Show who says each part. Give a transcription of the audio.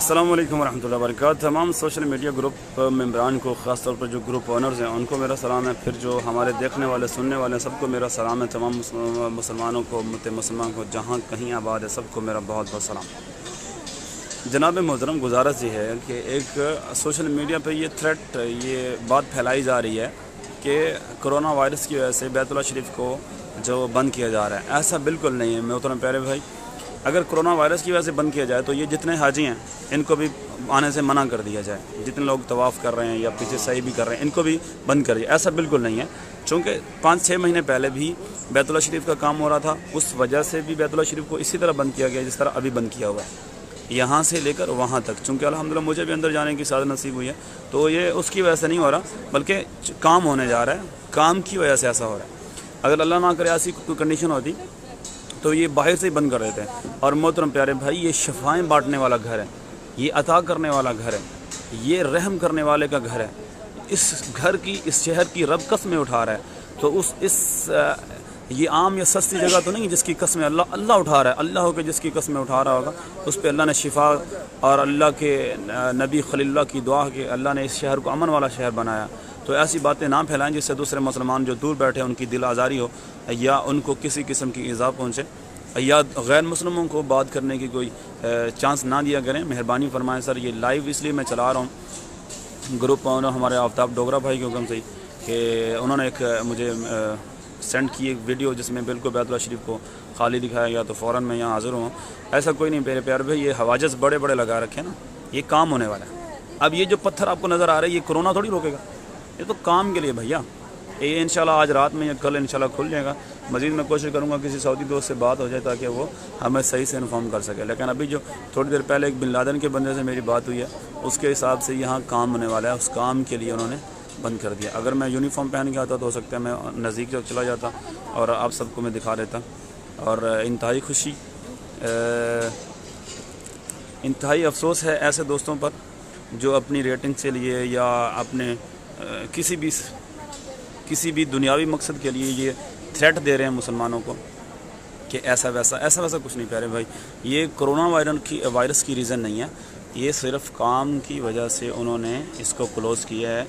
Speaker 1: السلام علیکم ورحمۃ اللہ وبرکاتہ۔ تمام سوشل میڈیا گروپ ممبران کو، خاص طور پر جو گروپ اونرز ہیں ان کو میرا سلام ہے۔ پھر جو ہمارے دیکھنے والے سننے والے ہیں سب کو میرا سلام ہے۔ تمام مسلمانوں کو، امت مسلمان کو جہاں کہیں آباد ہے سب کو میرا بہت بہت سلام۔ جناب محترم، گزارش یہ ہے کہ ایک سوشل میڈیا پہ یہ تھریٹ، یہ بات پھیلائی جا رہی ہے کہ کرونا وائرس کی وجہ سے بیت اللہ شریف کو جو بند کیا جا رہا ہے۔ ایسا بالکل نہیں ہے محترم پیارے بھائی۔ اگر کرونا وائرس کی وجہ سے بند کیا جائے تو یہ جتنے حاجی ہیں ان کو بھی آنے سے منع کر دیا جائے، جتنے لوگ طواف کر رہے ہیں یا پیچھے سعی بھی کر رہے ہیں ان کو بھی بند کر دیا۔ ایسا بالکل نہیں ہے، چونکہ 5-6 مہینے پہلے بھی بیت اللہ شریف کا کام ہو رہا تھا، اس وجہ سے بھی بیت اللہ شریف کو اسی طرح بند کیا گیا جس طرح ابھی بند کیا ہوا ہے، یہاں سے لے کر وہاں تک۔ چونکہ الحمدللہ مجھے بھی اندر جانے کی سعادت نصیب ہوئی ہے، تو یہ اس کی وجہ سے نہیں ہو رہا بلکہ کام ہونے جا رہا ہے، کام کی وجہ سے ایسا ہو رہا ہے۔ اگر اللہ نہ کرے ایسی کوئی کنڈیشن ہوتی تو یہ باہر سے ہی بند کر دیتے ہیں۔ اور محترم پیارے بھائی، یہ شفائیں بانٹنے والا گھر ہے، یہ عطا کرنے والا گھر ہے، یہ رحم کرنے والے کا گھر ہے۔ اس گھر کی، اس شہر کی رب قسمیں اٹھا رہا ہے، تو یہ عام یا سستی جگہ تو نہیں جس کی قسمیں اللہ اٹھا رہا ہے۔ اللہ ہو کے جس کی قسمیں اٹھا رہا ہوگا اس پہ اللہ نے شفا، اور اللہ کے نبی خلیل اللہ کی دعا کہ اللہ نے اس شہر کو امن والا شہر بنایا۔ تو ایسی باتیں نہ پھیلائیں جس سے دوسرے مسلمان جو دور بیٹھے ان کی دل آزاری ہو یا ان کو کسی قسم کی ایذا پہنچے، یا غیر مسلموں کو بات کرنے کی کوئی چانس نہ دیا کریں۔ مہربانی فرمائیں سر، یہ لائیو اس لیے میں چلا رہا ہوں گروپ ہمارے آفتاب ڈوگرا بھائی کے حکم سے ہی، کہ انہوں نے ایک مجھے سینڈ کی ایک ویڈیو جس میں بالکل بیت اللہ شریف کو خالی دکھایا گیا، تو فوراً میں یہاں حاضر ہوں۔ ایسا کوئی نہیں میرے پیارے بھائی، یہ حواجز بڑے بڑے لگا رکھے نا، یہ کام ہونے والا ہے۔ اب یہ جو پتھر آپ کو نظر آ رہا ہے یہ کرونا تھوڑی روکے گا، یہ تو کام کے لیے بھیا۔ یہ انشاءاللہ آج رات میں یا کل انشاءاللہ کھل جائے گا۔ مزید میں کوشش کروں گا کسی سعودی دوست سے بات ہو جائے تاکہ وہ ہمیں صحیح سے انفارم کر سکے، لیکن ابھی جو تھوڑی دیر پہلے ایک بن لادن کے بندے سے میری بات ہوئی ہے اس کے حساب سے یہاں کام ہونے والا ہے، اس کام کے لیے انہوں نے بند کر دیا۔ اگر میں یونیفارم پہن کے آتا تو ہو سکتا ہے میں نزدیک جب چلا جاتا اور آپ سب کو میں دکھا دیتا۔ اور انتہائی خوشی، انتہائی افسوس ہے ایسے دوستوں پر جو اپنی ریٹنگ کے لیے یا اپنے کسی بھی دنیاوی مقصد کے لیے یہ تھریٹ دے رہے ہیں مسلمانوں کو کہ ایسا ویسا کچھ نہیں پیارے بھائی۔ یہ کرونا وائرس کی ریزن نہیں ہے، یہ صرف کام کی وجہ سے انہوں نے اس کو کلوز کیا ہے۔